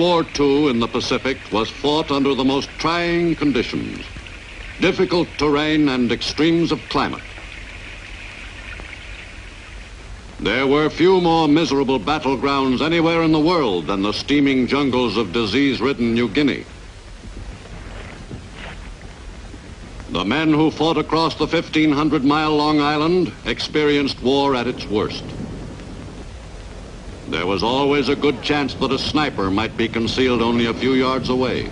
War II in the Pacific was fought under the most trying conditions, difficult terrain and extremes of climate. There were few more miserable battlegrounds anywhere in the world than the steaming jungles of disease-ridden New Guinea. The men who fought across the 1,500-mile-long island experienced war at its worst. There was always a good chance that a sniper might be concealed only a few yards away.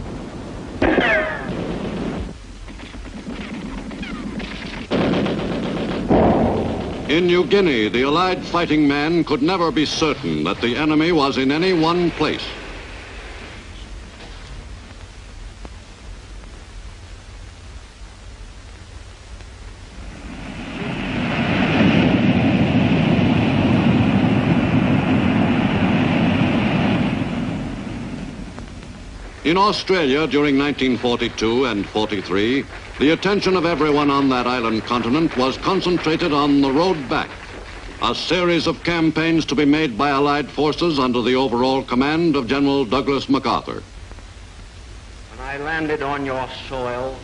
In New Guinea, the Allied fighting man could never be certain that the enemy was in any one place. In Australia during 1942 and 43, the attention of everyone on that island continent was concentrated on the road back, a series of campaigns to be made by Allied forces under the overall command of General Douglas MacArthur. When I landed on your soil,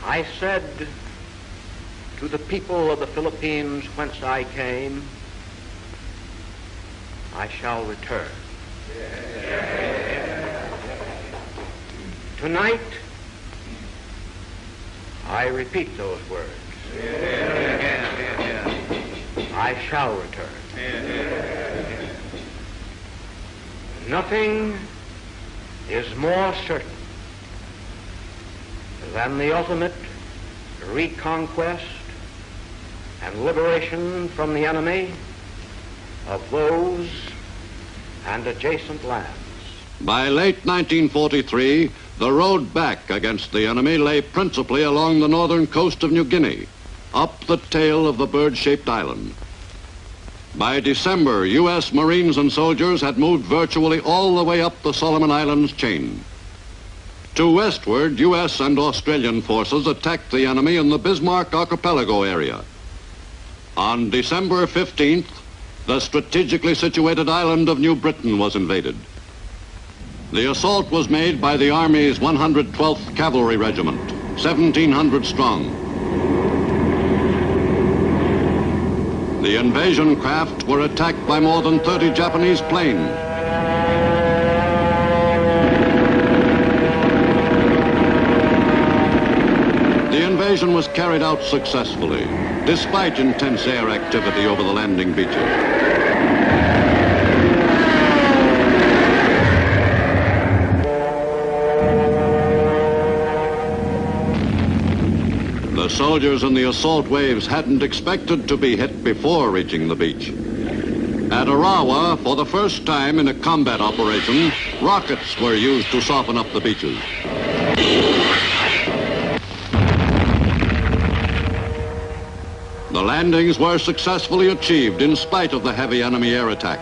I said to the people of the Philippines whence I came, I shall return. Tonight, I repeat those words. I shall return. Nothing is more certain than the ultimate reconquest and liberation from the enemy of those and adjacent lands. By late 1943, the road back against the enemy lay principally along the northern coast of New Guinea, up the tail of the bird-shaped island. By December, U.S. Marines and soldiers had moved virtually all the way up the Solomon Islands chain. To westward, U.S. and Australian forces attacked the enemy in the Bismarck Archipelago area. On December 15th, the strategically situated island of New Britain was invaded. The assault was made by the Army's 112th Cavalry Regiment, 1,700 strong. The invasion craft were attacked by more than 30 Japanese planes. The invasion was carried out successfully, despite intense air activity over the landing beaches. The soldiers in the assault waves hadn't expected to be hit before reaching the beach. At Arawa, for the first time in a combat operation, rockets were used to soften up the beaches. The landings were successfully achieved in spite of the heavy enemy air attack.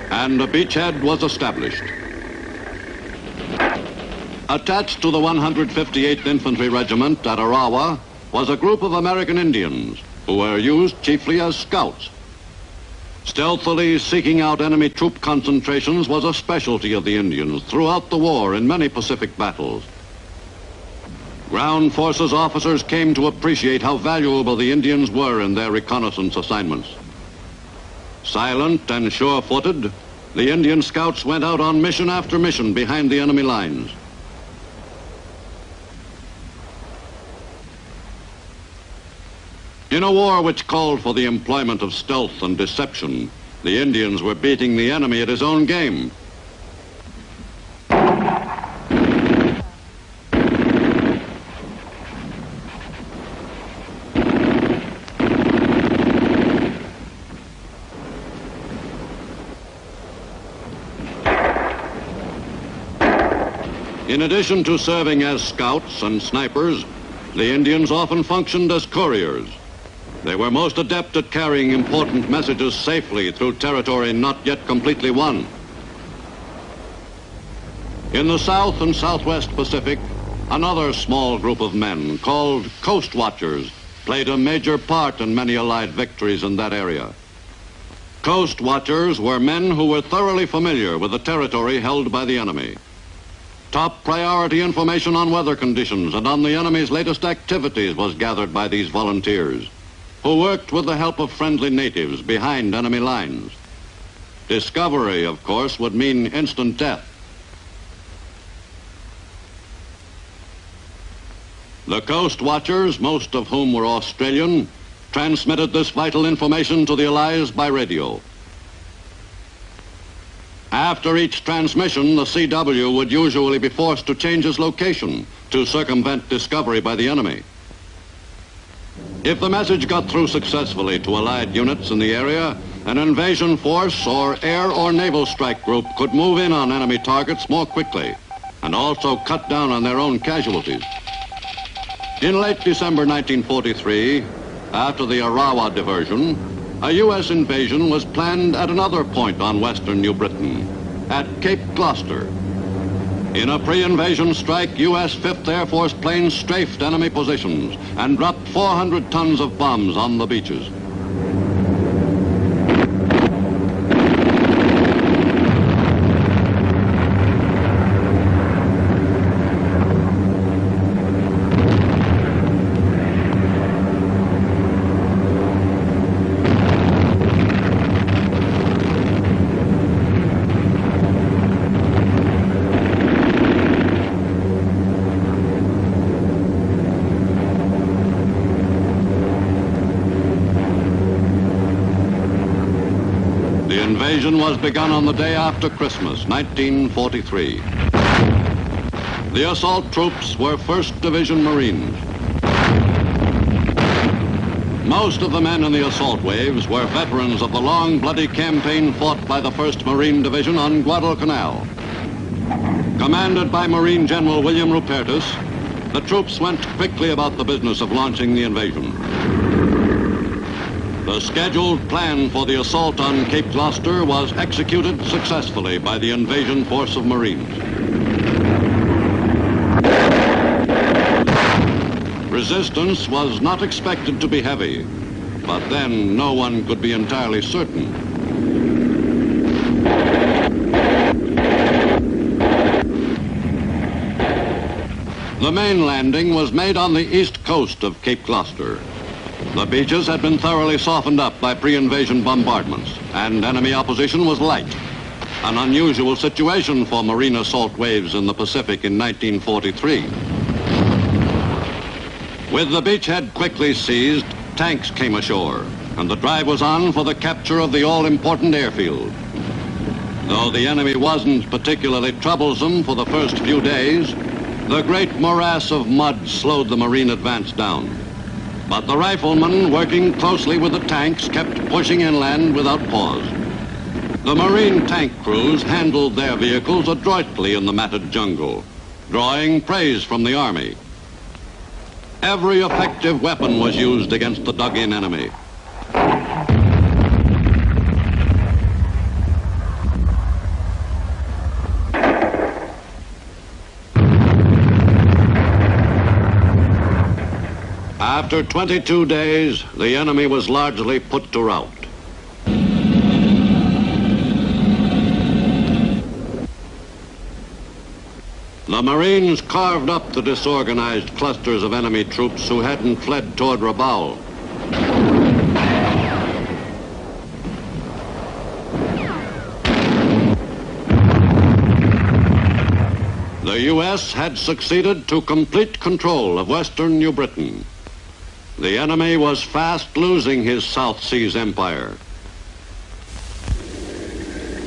And a beachhead was established. Attached to the 158th Infantry Regiment at Arawa was a group of American Indians who were used chiefly as scouts. Stealthily seeking out enemy troop concentrations was a specialty of the Indians throughout the war in many Pacific battles. Ground forces officers came to appreciate how valuable the Indians were in their reconnaissance assignments. Silent and sure-footed, the Indian scouts went out on mission after mission behind the enemy lines. In a war which called for the employment of stealth and deception, the Indians were beating the enemy at his own game. In addition to serving as scouts and snipers, the Indians often functioned as couriers. They were most adept at carrying important messages safely through territory not yet completely won. In the South and Southwest Pacific, Another small group of men called coast watchers played a major part in many Allied victories in that area. Coast watchers were men who were thoroughly familiar with the territory held by the enemy. Top priority information on weather conditions and on the enemy's latest activities was gathered by these volunteers, who worked with the help of friendly natives behind enemy lines. Discovery, of course, would mean instant death. The coast watchers, most of whom were Australian, transmitted this vital information to the Allies by radio. After each transmission, the CW would usually be forced to change its location to circumvent discovery by the enemy. If the message got through successfully to Allied units in the area, an invasion force or air or naval strike group could move in on enemy targets more quickly and also cut down on their own casualties. In late December 1943, after the Arawa diversion, a U.S. invasion was planned at another point on western New Britain, at Cape Gloucester. In a pre-invasion strike, U.S. 5th Air Force planes strafed enemy positions and dropped 400 tons of bombs on the beaches. The invasion was begun on the day after Christmas, 1943. The assault troops were 1st Division Marines. Most of the men in the assault waves were veterans of the long, bloody campaign fought by the 1st Marine Division on Guadalcanal. Commanded by Marine General William Rupertus, the troops went quickly about the business of launching the invasion. The scheduled plan for the assault on Cape Gloucester was executed successfully by the invasion force of Marines. Resistance was not expected to be heavy, but then no one could be entirely certain. The main landing was made on the east coast of Cape Gloucester. The beaches had been thoroughly softened up by pre-invasion bombardments, and enemy opposition was light, an unusual situation for marine assault waves in the Pacific in 1943. With the beachhead quickly seized, tanks came ashore, and the drive was on for the capture of the all-important airfield. Though the enemy wasn't particularly troublesome for the first few days, the great morass of mud slowed the Marine advance down. But the riflemen, working closely with the tanks, kept pushing inland without pause. The Marine tank crews handled their vehicles adroitly in the matted jungle, drawing praise from the Army. Every effective weapon was used against the dug-in enemy. After 22 days, the enemy was largely put to rout. The Marines carved up the disorganized clusters of enemy troops who hadn't fled toward Rabaul. The U.S. had succeeded to complete control of western New Britain. The enemy was fast losing his South Seas empire.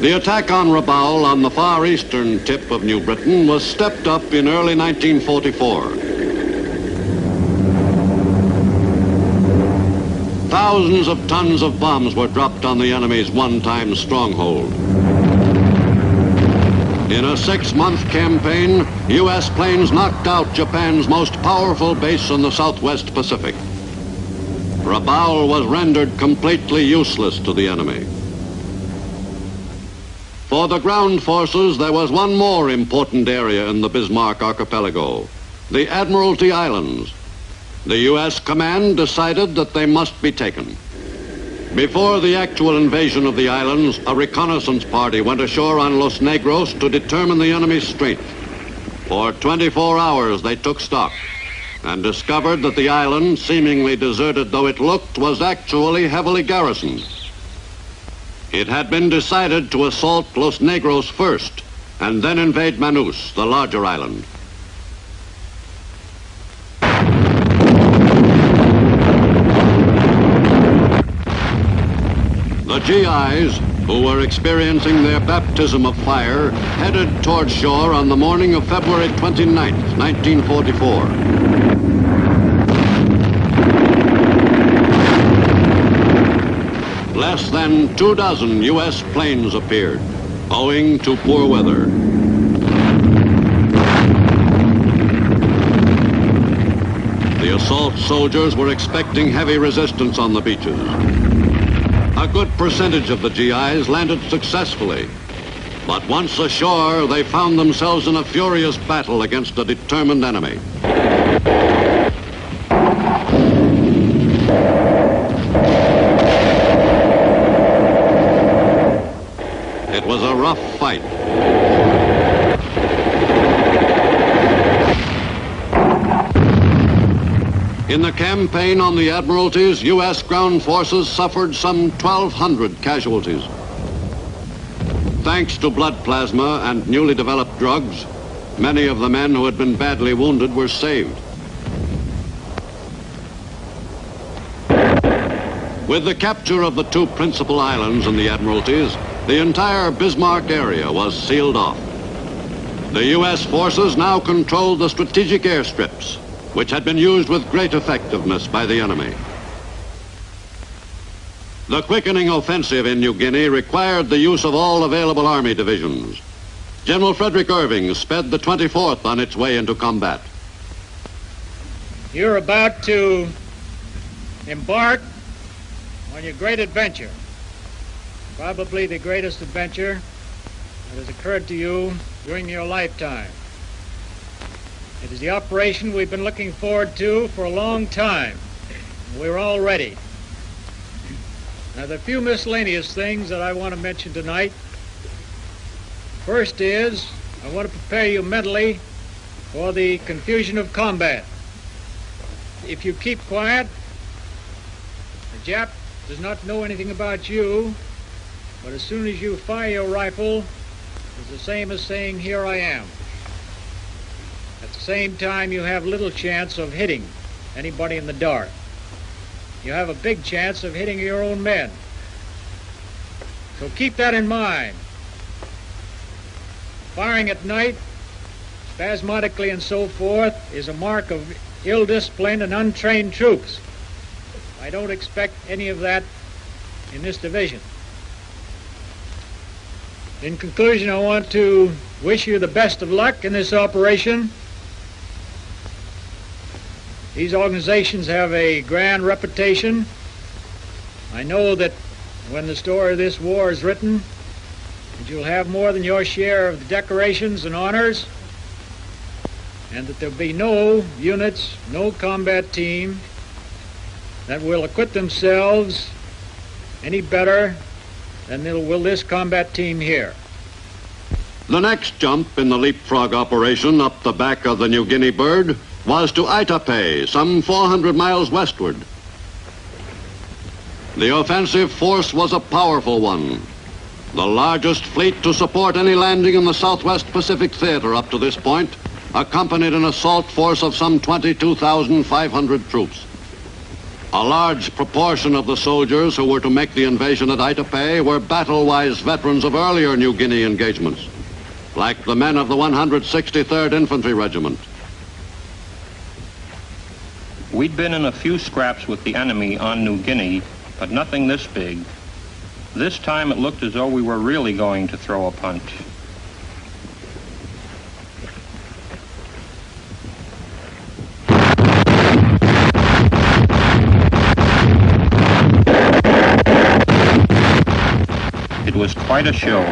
The attack on Rabaul on the far eastern tip of New Britain was stepped up in early 1944. Thousands of tons of bombs were dropped on the enemy's one-time stronghold. In a 6-month campaign, U.S. planes knocked out Japan's most powerful base in the Southwest Pacific. Rabaul was rendered completely useless to the enemy. For the ground forces, there was one more important area in the Bismarck archipelago, the Admiralty Islands. The U.S. command decided that they must be taken. Before the actual invasion of the islands, a reconnaissance party went ashore on Los Negros to determine the enemy's strength. For 24 hours they took stock and discovered that the island, seemingly deserted though it looked, was actually heavily garrisoned. It had been decided to assault Los Negros first and then invade Manus, the larger island. The GIs, who were experiencing their baptism of fire, headed toward shore on the morning of February 29th, 1944. Less than 24 U.S. planes appeared, owing to poor weather. The assault soldiers were expecting heavy resistance on the beaches. A good percentage of the GIs landed successfully, but once ashore, they found themselves in a furious battle against a determined enemy. It was a rough fight. In the campaign on the Admiralties, U.S. ground forces suffered some 1,200 casualties. Thanks to blood plasma and newly developed drugs, many of the men who had been badly wounded were saved. With the capture of the two principal islands in the Admiralties, the entire Bismarck area was sealed off. The U.S. forces now controlled the strategic airstrips, which had been used with great effectiveness by the enemy. The quickening offensive in New Guinea required the use of all available Army divisions. General Frederick Irving sped the 24th on its way into combat. You're about to embark on your great adventure, probably the greatest adventure that has occurred to you during your lifetime. It is the operation we've been looking forward to for a long time. We're all ready. Now, there are a few miscellaneous things that I want to mention tonight. First is, I want to prepare you mentally for the confusion of combat. If you keep quiet, the Jap does not know anything about you, but as soon as you fire your rifle, it's the same as saying, "Here I am." At the same time, you have little chance of hitting anybody in the dark. You have a big chance of hitting your own men. So keep that in mind. Firing at night, spasmodically and so forth, is a mark of ill-disciplined and untrained troops. I don't expect any of that in this division. In conclusion, I want to wish you the best of luck in this operation. These organizations have a grand reputation. I know that when the story of this war is written, that you'll have more than your share of the decorations and honors, and that there'll be no units, no combat team that will acquit themselves any better than will this combat team here. The next jump in the leapfrog operation up the back of the New Guinea bird was to Itape, some 400 miles westward. The offensive force was a powerful one, the largest fleet to support any landing in the Southwest Pacific Theater up to this point, accompanied an assault force of some 22,500 troops. A large proportion of the soldiers who were to make the invasion at Itape were battle-wise veterans of earlier New Guinea engagements, like the men of the 163rd Infantry Regiment. We'd been in a few scraps with the enemy on New Guinea, but nothing this big. This time it looked as though we were really going to throw a punch. It was quite a show.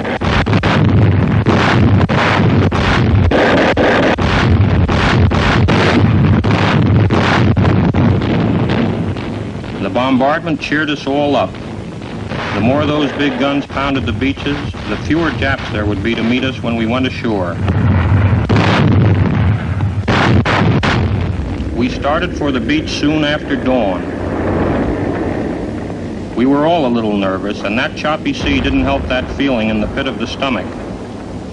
bombardment cheered us all up. The more those big guns pounded the beaches, the fewer Japs there would be to meet us when we went ashore. We started for the beach soon after dawn. We were all a little nervous, and that choppy sea didn't help that feeling in the pit of the stomach.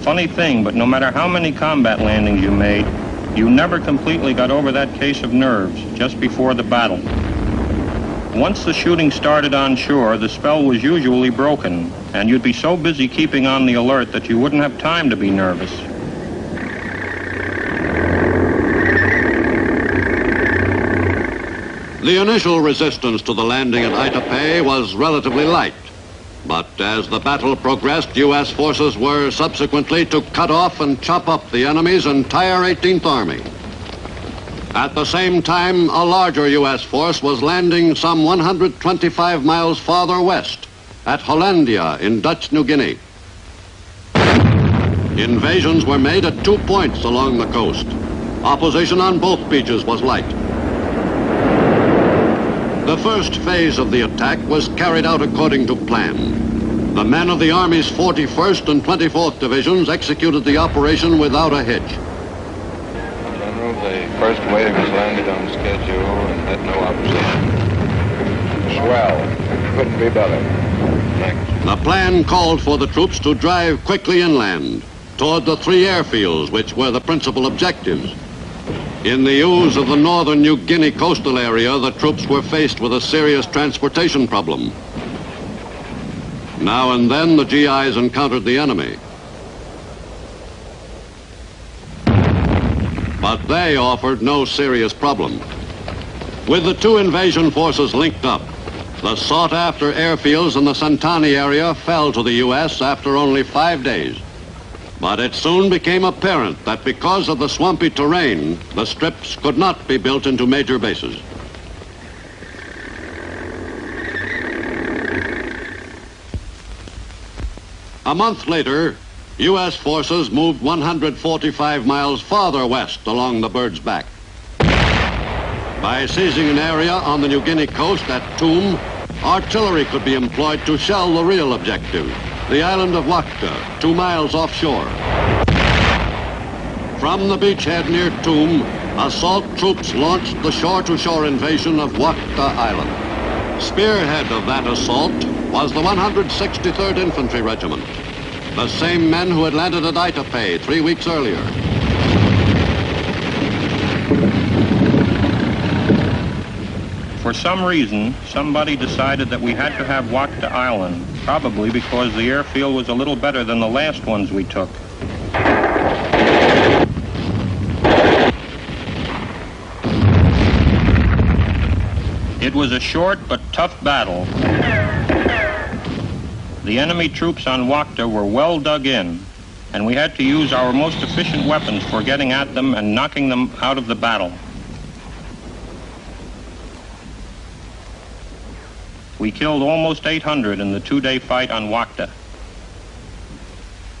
Funny thing, but no matter how many combat landings you made, you never completely got over that case of nerves just before the battle. Once the shooting started on shore, the spell was usually broken, and you'd be so busy keeping on the alert that you wouldn't have time to be nervous. The initial resistance to the landing at Itapé was relatively light, but as the battle progressed, U.S. forces were subsequently to cut off and chop up the enemy's entire 18th Army. At the same time, a larger U.S. force was landing some 125 miles farther west at Hollandia in Dutch New Guinea. Invasions were made at 2 points along the coast. Opposition on both beaches was light. The first phase of the attack was carried out according to plan. The men of the Army's 41st and 24th Divisions executed the operation without a hitch. General, the first wave was landed on schedule and had no opposition. Swell. Couldn't be better. Thanks. The plan called for the troops to drive quickly inland toward the 3 airfields, which were the principal objectives. In the ooze of the northern New Guinea coastal area, the troops were faced with a serious transportation problem. Now and then, the GIs encountered the enemy. But they offered no serious problem. With the 2 invasion forces linked up, the sought-after airfields in the Santani area fell to the U.S. after only 5 days. But it soon became apparent that because of the swampy terrain, the strips could not be built into major bases. A month later, U.S. forces moved 145 miles farther west along the Bird's Back. By seizing an area on the New Guinea coast at Toom, artillery could be employed to shell the real objective, the island of Wakta, 2 miles offshore. From the beachhead near Toom, assault troops launched the shore-to-shore invasion of Wakta Island. Spearhead of that assault was the 163rd Infantry Regiment, the same men who had landed at Itapé 3 weeks earlier. For some reason, somebody decided that we had to have Wakta Island, probably because the airfield was a little better than the last ones we took. It was a short but tough battle. The enemy troops on Wakta were well dug in, and we had to use our most efficient weapons for getting at them and knocking them out of the battle. We killed almost 800 in the 2-day fight on Wakta.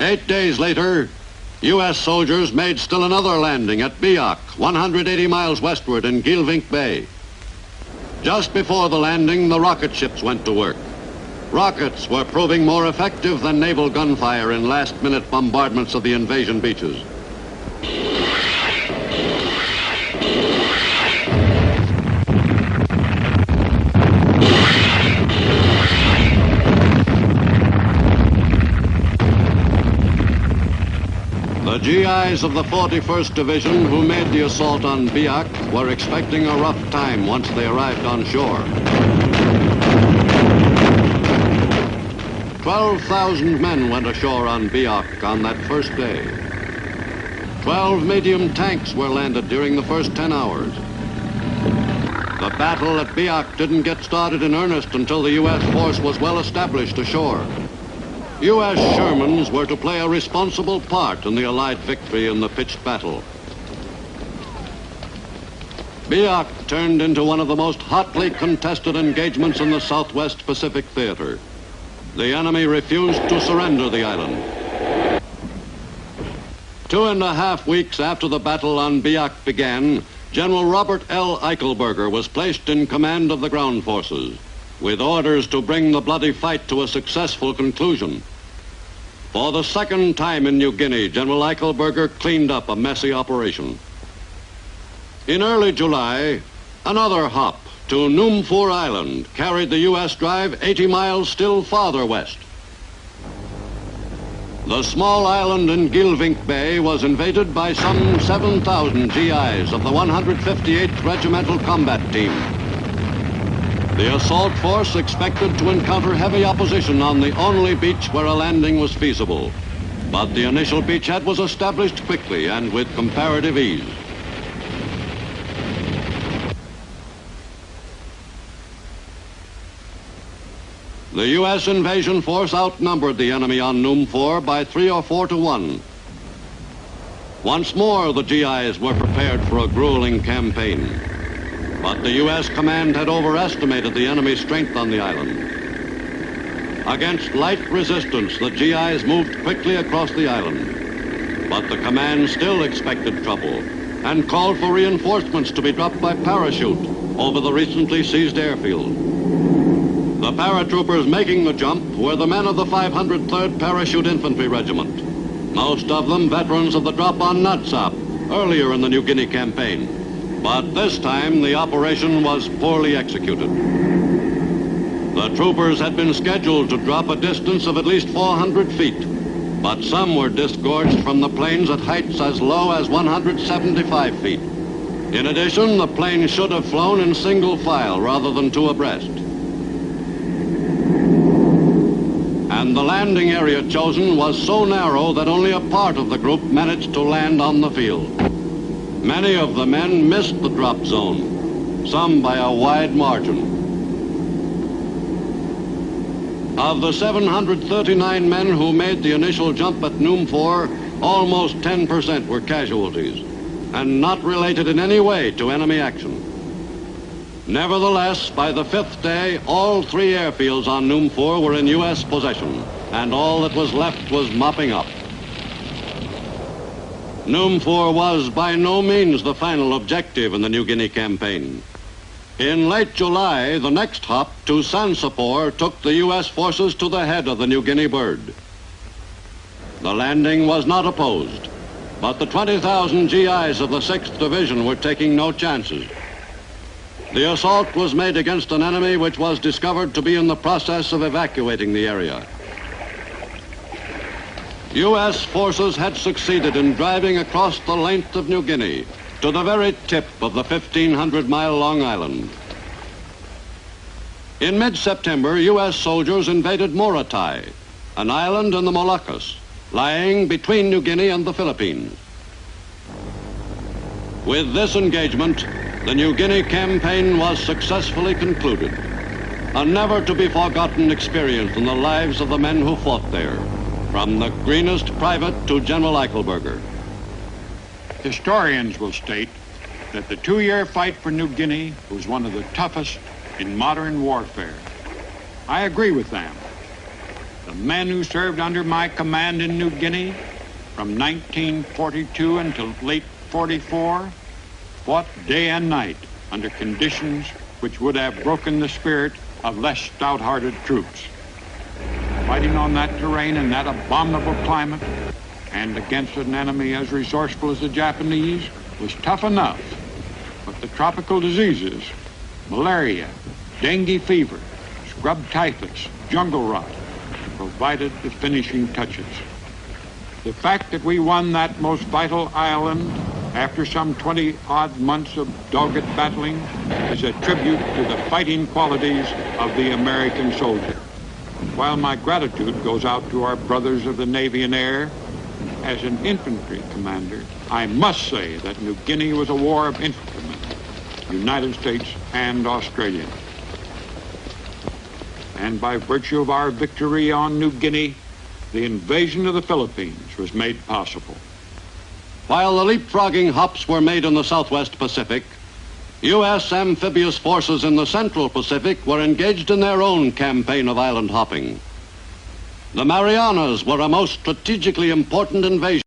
8 days later, U.S. soldiers made still another landing at Biak, 180 miles westward in Guilvinck Bay. Just before the landing, the rocket ships went to work. Rockets were proving more effective than naval gunfire in last-minute bombardments of the invasion beaches. The GIs of the 41st Division who made the assault on Biak were expecting a rough time once they arrived on shore. 12,000 men went ashore on Biak on that first day. 12 medium tanks were landed during the first 10 hours. The battle at Biak didn't get started in earnest until the U.S. force was well established ashore. U.S. Shermans were to play a responsible part in the Allied victory in the pitched battle. Biak turned into one of the most hotly contested engagements in the Southwest Pacific Theater. The enemy refused to surrender the island. 2.5 weeks after the battle on Biak began, General Robert L. Eichelberger was placed in command of the ground forces, with orders to bring the bloody fight to a successful conclusion. For the second time in New Guinea, General Eichelberger cleaned up a messy operation. In early July, another hop to Numfor Island carried the U.S. drive 80 miles still farther west. The small island in Gilvink Bay was invaded by some 7,000 GIs of the 158th Regimental Combat Team. The assault force expected to encounter heavy opposition on the only beach where a landing was feasible, but the initial beachhead was established quickly and with comparative ease. The U.S. invasion force outnumbered the enemy on Numfor by 3 or 4 to 1. Once more, the GIs were prepared for a grueling campaign. But the U.S. command had overestimated the enemy's strength on the island. Against light resistance, the GIs moved quickly across the island. But the command still expected trouble and called for reinforcements to be dropped by parachute over the recently seized airfield. The paratroopers making the jump were the men of the 503rd Parachute Infantry Regiment, most of them veterans of the drop on Natsap earlier in the New Guinea campaign. But this time, the operation was poorly executed. The troopers had been scheduled to drop a distance of at least 400 feet, but some were disgorged from the planes at heights as low as 175 feet. In addition, the plane should have flown in single file rather than two abreast. And the landing area chosen was so narrow that only a part of the group managed to land on the field. Many of the men missed the drop zone, some by a wide margin. Of the 739 men who made the initial jump at Numfor, almost 10% were casualties, and not related in any way to enemy action. Nevertheless, by the 5th day, all 3 airfields on Numfor were in U.S. possession, and all that was left was mopping up. Numfor was by no means the final objective in the New Guinea campaign. In late July, the next hop to Sansapor took the U.S. forces to the head of the New Guinea bird. The landing was not opposed, but the 20,000 GIs of the 6th Division were taking no chances. The assault was made against an enemy which was discovered to be in the process of evacuating the area. U.S. forces had succeeded in driving across the length of New Guinea to the very tip of the 1,500-mile-long island. In mid-September, U.S. soldiers invaded Morotai, an island in the Moluccas, lying between New Guinea and the Philippines. With this engagement, the New Guinea campaign was successfully concluded, a never-to-be-forgotten experience in the lives of the men who fought there, from the greenest private to General Eichelberger. Historians will state that the 2-year fight for New Guinea was one of the toughest in modern warfare. I agree with them. The men who served under my command in New Guinea from 1942 until late 44 fought day and night under conditions which would have broken the spirit of less stout-hearted troops. Fighting on that terrain in that abominable climate and against an enemy as resourceful as the Japanese was tough enough, but the tropical diseases, malaria, dengue fever, scrub typhus, jungle rot, provided the finishing touches. The fact that we won that most vital island after some 20-odd months of dogged battling is a tribute to the fighting qualities of the American soldier. While my gratitude goes out to our brothers of the Navy and Air, as an infantry commander, I must say that New Guinea was a war of infantrymen, United States and Australia. And by virtue of our victory on New Guinea, the invasion of the Philippines was made possible. While the leapfrogging hops were made in the Southwest Pacific, U.S. amphibious forces in the Central Pacific were engaged in their own campaign of island hopping. The Marianas were a most strategically important invasion